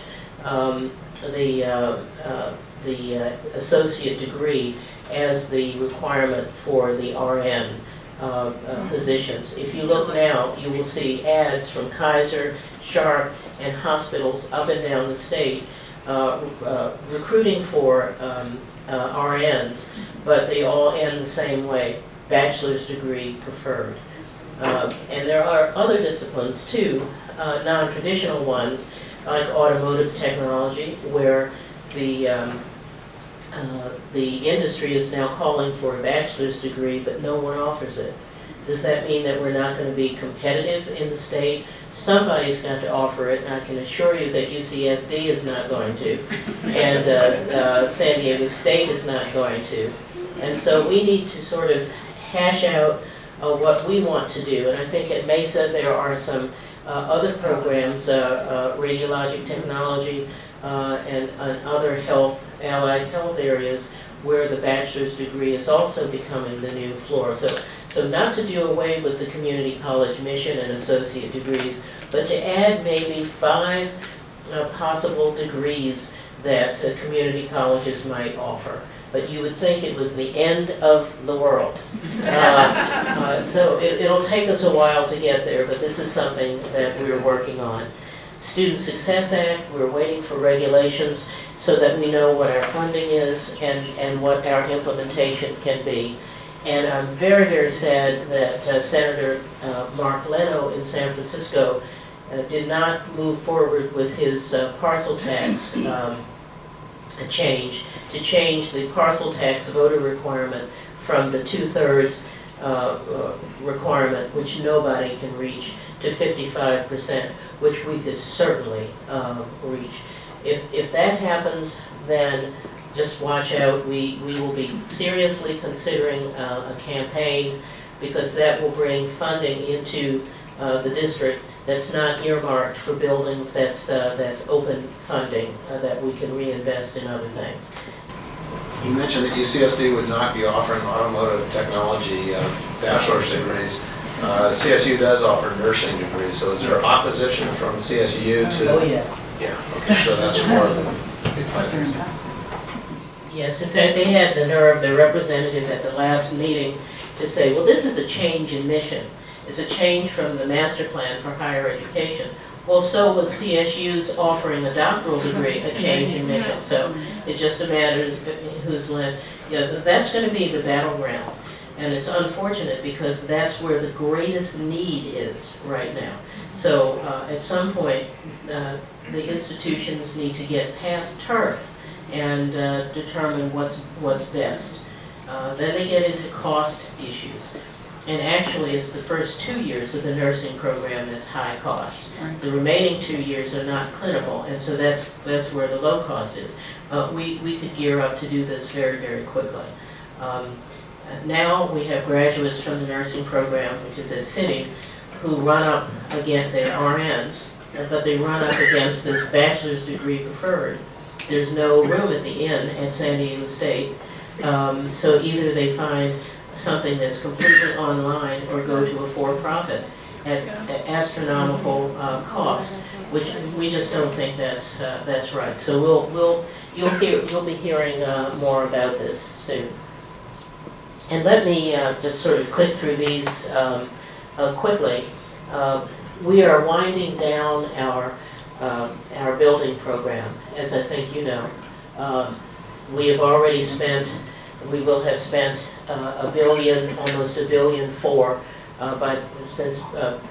Speaker 2: the associate degree as the requirement for the RN positions. If you look now, you will see ads from Kaiser, Sharp, and hospitals up and down the state recruiting for RNs, but they all end the same way, bachelor's degree preferred. And there are other disciplines too, non-traditional ones, like automotive technology, where the industry is now calling for a bachelor's degree, but no one offers it. Does that mean that we're not going to be competitive in the state? Somebody's got to offer it, and I can assure you that UCSD is not going to, and San Diego State is not going to. And so we need to sort of hash out what we want to do. And I think at Mesa there are some other programs, radiologic technology and other allied health areas where the bachelor's degree is also becoming the new floor. So not to do away with the community college mission and associate degrees, but to add maybe 5 possible degrees that community colleges might offer. But you would think it was the end of the world. So it'll take us a while to get there, but this is something that we're working on. Student Success Act, we're waiting for regulations so that we know what our funding is and what our implementation can be. And I'm very, very sad that Senator Mark Leno in San Francisco did not move forward with his parcel tax change, to change the parcel tax voter requirement from the 2/3 requirement, which nobody can reach, to 55%, which we could certainly reach. If that happens, then just watch out. We will be seriously considering a campaign, because that will bring funding into the district that's not earmarked for buildings, that's open funding that we can reinvest in other things.
Speaker 6: You mentioned that UCSD would not be offering automotive technology bachelor's degrees. CSU does offer nursing degrees, so is there opposition from CSU to?
Speaker 2: Oh, yeah.
Speaker 6: Yeah, okay, so that's more than big plans.
Speaker 2: Yes, in fact, they had the nerve, their representative at the last meeting, to say, well, this is a change in mission. It's a change from the master plan for higher education. Well, so was CSU's offering a doctoral degree, a change in mission. So it's just a matter of who's led. Yeah, that's going to be the battleground. And it's unfortunate because that's where the greatest need is right now. So at some point, the institutions need to get past turf and determine what's best. Then they get into cost issues. And actually, it's the first 2 years of the nursing program that's high cost. Right. The remaining 2 years are not clinical, and so that's where the low cost is. We could gear up to do this very, very quickly. Now we have graduates from the nursing program, which is at City, who run up against their RNs, but they run up against this bachelor's degree preferred. There's no room at the inn at San Diego State, so either they find something that's completely online or go to a for-profit at astronomical cost, which we just don't think that's right. So you'll be hearing more about this soon. And let me just sort of click through these quickly. We are winding down our building program, as I think you know. We have already spent. We will have spent $1 billion, almost $1.4 billion since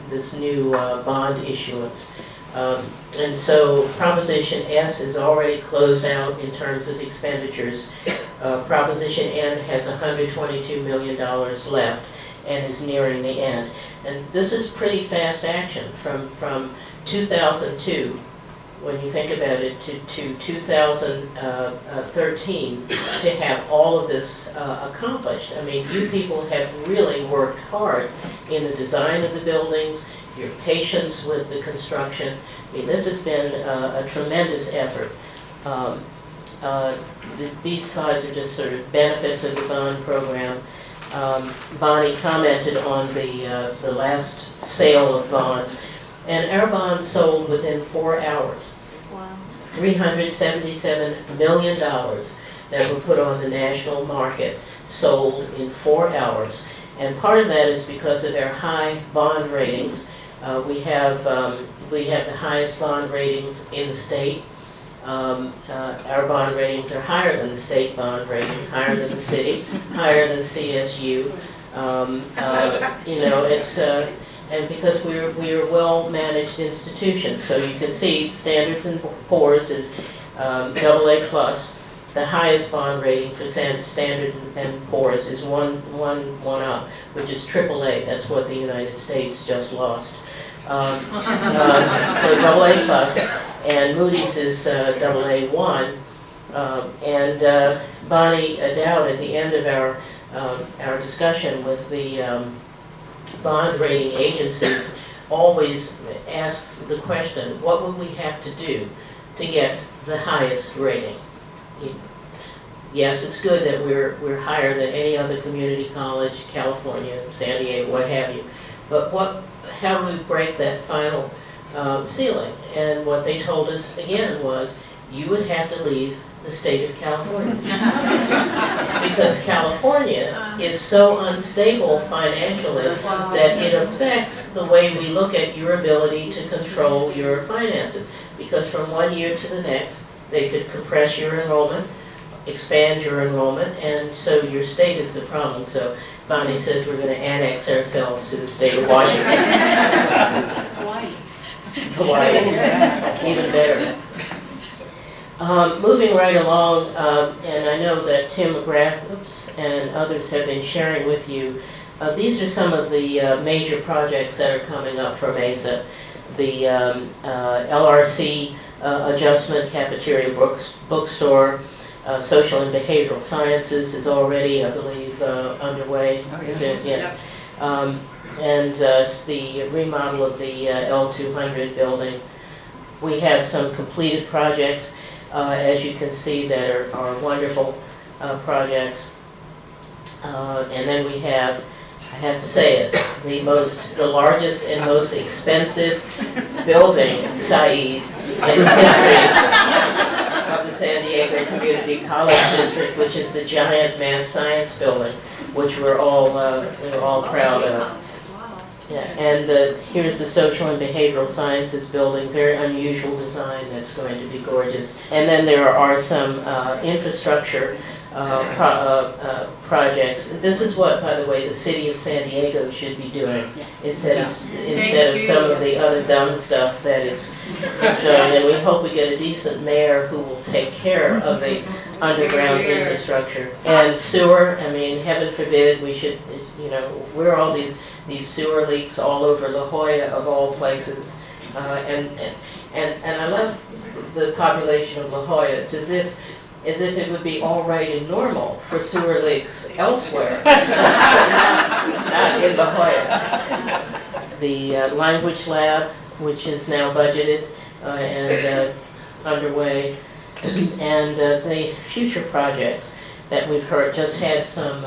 Speaker 2: this new bond issuance. And so Proposition S is already closed out in terms of expenditures. Proposition N has $122 million left and is nearing the end. And this is pretty fast action from 2002, when you think about it, to 2013 to have all of this accomplished. I mean, you people have really worked hard in the design of the buildings, your patience with the construction. I mean, this has been a tremendous effort. These slides are just sort of benefits of the bond program. Bonnie commented on the last sale of bonds, and our bonds sold within 4 hours.
Speaker 4: Wow.
Speaker 2: $377 million that were put on the national market sold in 4 hours. And part of that is because of our high bond ratings. We have the highest bond ratings in the state. Our bond ratings are higher than the state bond rating, higher than the city, higher than CSU. You know, it's and because we're a well-managed institution, so you can see Standards and Poor's is AA plus. The highest bond rating for Standard and Poor's is one up, which is AAA. That's what the United States just lost. So AA plus, and Moody's is AA1. And Bonnie Dowd, at the end of our discussion with the bond rating agencies, always asks the question, what would we have to do to get the highest rating? Yes, it's good that we're higher than any other community college, California, San Diego, what have you. But how do we break that final ceiling? And what they told us again was, you would have to leave the state of California. Because California is so unstable financially that it affects the way we look at your ability to control your finances. Because from one year to the next, they could compress your enrollment, expand your enrollment, and so your state is the problem. So Bonnie says we're going to annex ourselves to the state of Washington. Hawaii, even better. Moving right along, and I know that Tim McGrath and others have been sharing with you, these are some of the major projects that are coming up for Mesa. The LRC adjustment, cafeteria, bookstore, social and behavioral sciences is already, I believe, underway.
Speaker 1: Oh,
Speaker 2: Is
Speaker 1: yeah.
Speaker 2: it? Yes. And the remodel of the L200 building. We have some completed projects, as you can see, that are wonderful projects. And then we have, I have to say it, the largest and most expensive building, Saeed, in the history of the San Diego Community College District, which is the giant math science building, which we're all proud of. Yeah, and here's the social and behavioral sciences building, very unusual design that's going to be gorgeous. And then there are some infrastructure projects. This is what, by the way, the city of San Diego should be doing instead of some of the other dumb stuff that it's doing. And we hope we get a decent mayor who will take care of the underground infrastructure. And sewer, I mean, heaven forbid, we should, we're all these sewer leaks all over La Jolla of all places. And I love the population of La Jolla. It's as if it would be all right and normal for sewer leaks elsewhere, not in La Jolla. The language lab, which is now budgeted and underway, and the future projects that we've heard, just had some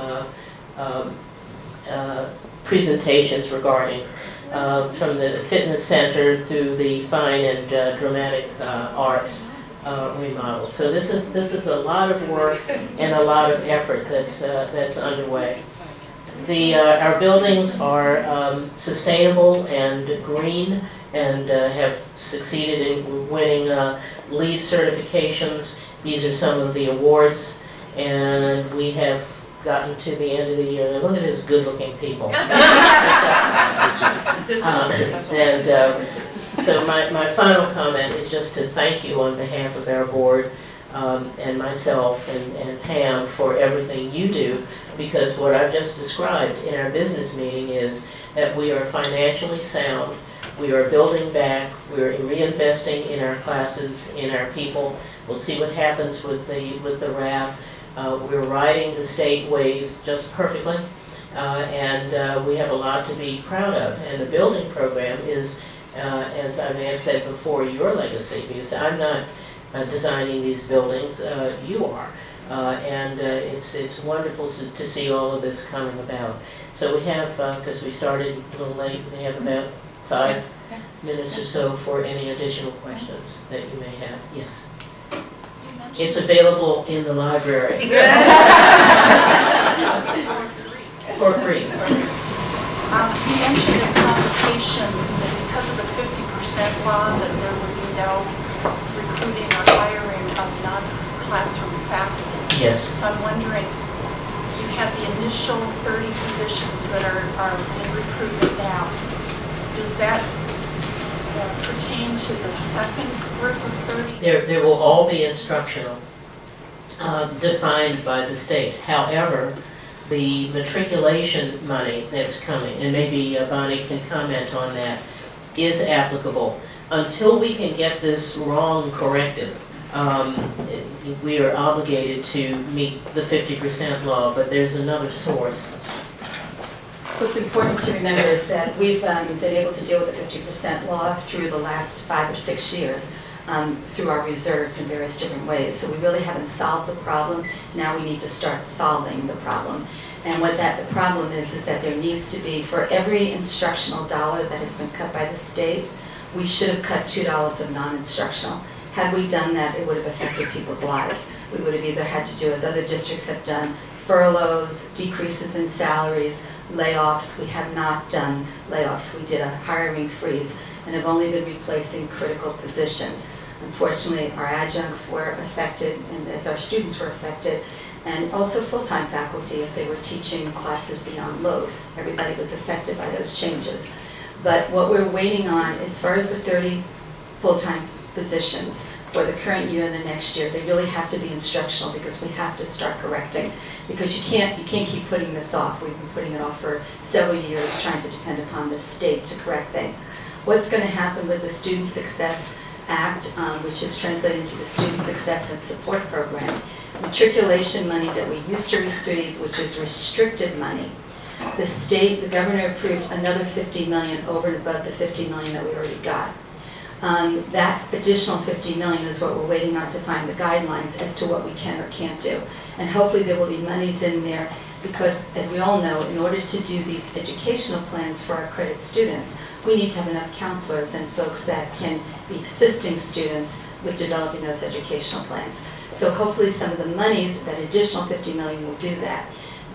Speaker 2: presentations regarding, from the fitness center to the fine and dramatic arts remodel. So this is a lot of work and a lot of effort that's underway. Our buildings are sustainable and green, and have succeeded in winning LEED certifications. These are some of the awards, and we have gotten to the end of the year, and look at these good-looking people. So my final comment is just to thank you on behalf of our board and myself and Pam for everything you do, because what I've just described in our business meeting is that we are financially sound, we are building back, we're reinvesting in our classes, in our people. We'll see what happens with the RAF. We're riding the state waves just perfectly, and we have a lot to be proud of. And the building program is, as I may have said before, your legacy, because I'm not designing these buildings, you are. And it's wonderful to see all of this coming about. So we have, because we started a little late, we have about 5 minutes or so for any additional questions that you may have. Yes. It's available in the library. For free.
Speaker 5: You mentioned in convocation that because of the 50% law that there would be no recruiting or hiring of non-classroom faculty.
Speaker 2: Yes.
Speaker 5: So I'm wondering, you have the initial 30 positions that are being recruited now. Does that pertain to the second group of 30?
Speaker 2: There will all be instructional, defined by the state. However, the matriculation money that's coming, and maybe Bonnie can comment on that, is applicable. Until we can get this wrong corrected, we are obligated to meet the 50% law, but there's another source.
Speaker 4: What's important to remember is that we've been able to deal with the 50% law through the last 5 or 6 years through our reserves in various different ways. So we really haven't solved the problem. Now we need to start solving the problem. And what the problem is that there needs to be, for every instructional dollar that has been cut by the state, we should have cut $2 of non-instructional. Had we done that, it would have affected people's lives. We would have either had to do, as other districts have done, furloughs, decreases in salaries, layoffs. We have not done layoffs. We did a hiring freeze and have only been replacing critical positions. Unfortunately, our adjuncts were affected, and as our students were affected, and also full-time faculty if they were teaching classes beyond load. Everybody was affected by those changes. But what we're waiting on, as far as the 30 full-time positions for the current year and the next year, they really have to be instructional, because we have to start correcting. Because you can't keep putting this off. We've been putting it off for several years, trying to depend upon the state to correct things. What's going to happen with the Student Success Act, which is translated into the Student Success and Support Program, matriculation money that we used to receive, which is restricted money. The governor approved another $50 million over and above the $50 million that we already got. That additional $50 million is what we're waiting on to find the guidelines as to what we can or can't do. And hopefully there will be monies in there, because as we all know, in order to do these educational plans for our credit students, we need to have enough counselors and folks that can be assisting students with developing those educational plans. So hopefully some of the monies, that additional $50 million, will do that.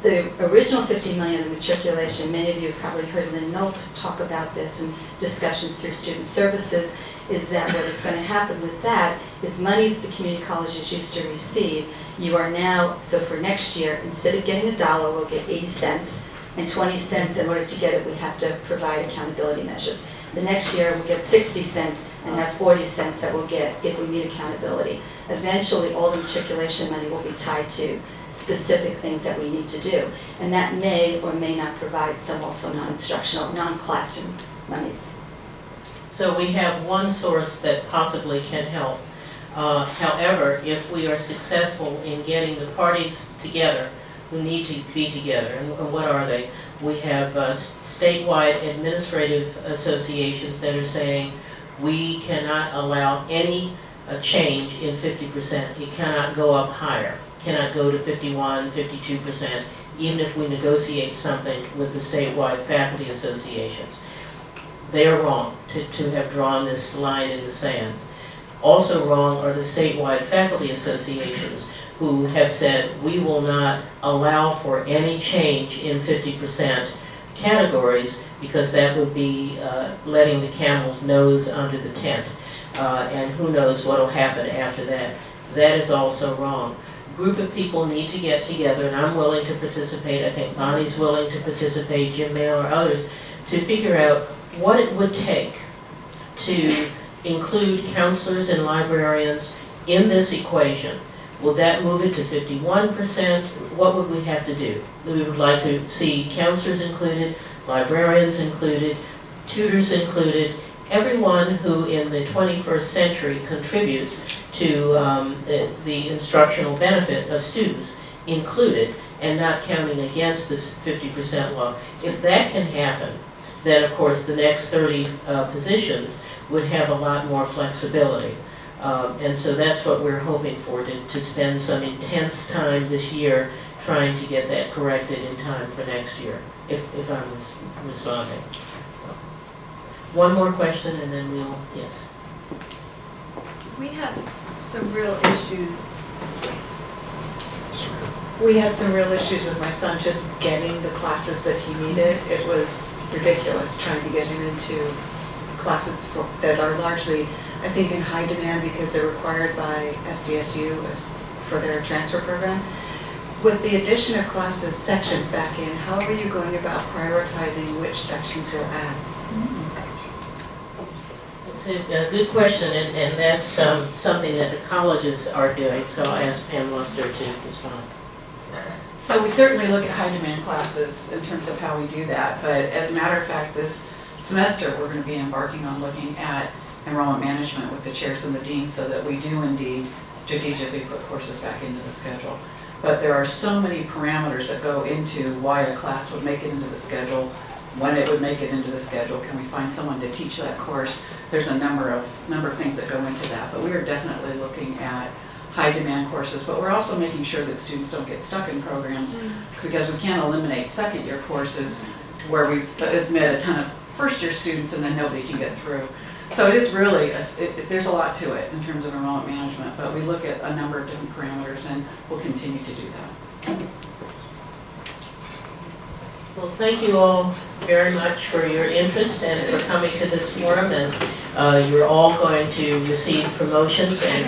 Speaker 4: The original $50 million in matriculation, many of you have probably heard Lynn Nolt talk about this in discussions through student services, is that what is going to happen with that is money that the community colleges used to receive. You are now, so for next year, instead of getting $1, we'll get 80 cents, and 20 cents. In order to get it, we have to provide accountability measures. The next year, we'll get 60 cents and have 40 cents that we'll get if we need accountability. Eventually, all the matriculation money will be tied to specific things that we need to do. And that may or may not provide some also non-instructional, non-classroom monies.
Speaker 2: So we have one source that possibly can help. However, if we are successful in getting the parties together who need to be together, and what are they? We have statewide administrative associations that are saying we cannot allow any change in 50%. It cannot go up higher. Cannot go to 51, 52%, even if we negotiate something with the statewide faculty associations. They are wrong to have drawn this line in the sand. Also wrong are the statewide faculty associations who have said we will not allow for any change in 50% categories, because that would be letting the camel's nose under the tent. And who knows what will happen after that. That is also wrong. group of people need to get together, and I'm willing to participate, I think Bonnie's willing to participate, Jim Mail or others, to figure out what it would take to include counselors and librarians in this equation. Will that move it to 51%? What would we have to do? We would like to see counselors included, librarians included, tutors included, everyone who in the 21st century contributes to the instructional benefit of students included, and not counting against this 50% law. If that can happen, then of course the next 30 positions would have a lot more flexibility. And so that's what we're hoping for, to spend some intense time this year trying to get that corrected in time for next year, if I'm responding. One more question and then we'll, yes.
Speaker 7: We had some real issues. We had some real issues with my son just getting the classes that he needed. It was ridiculous trying to get him into classes that are largely, I think, in high demand because they're required by SDSU for their transfer program. With the addition of classes, sections back in, how are you going about prioritizing which sections you'll add?
Speaker 2: It's a good question, and that's something that the colleges are doing, so I'll ask Pam Luster to respond.
Speaker 1: So we certainly look at high demand classes in terms of how we do that, but as a matter of fact, this semester, we're going to be embarking on looking at enrollment management with the chairs and the deans so that we do indeed strategically put courses back into the schedule. But there are so many parameters that go into why a class would make it into the schedule, when it would make it into the schedule, can we find someone to teach that course? There's a number of things that go into that, but we are definitely looking at high demand courses, but we're also making sure that students don't get stuck in programs because we can't eliminate second year courses where we've admit a ton of first year students and then nobody can get through. So it is really, there's a lot to it in terms of enrollment management, but we look at a number of different parameters and we'll continue to do that.
Speaker 2: Well, thank you all very much for your interest and for coming to this forum, and you're all going to receive promotions and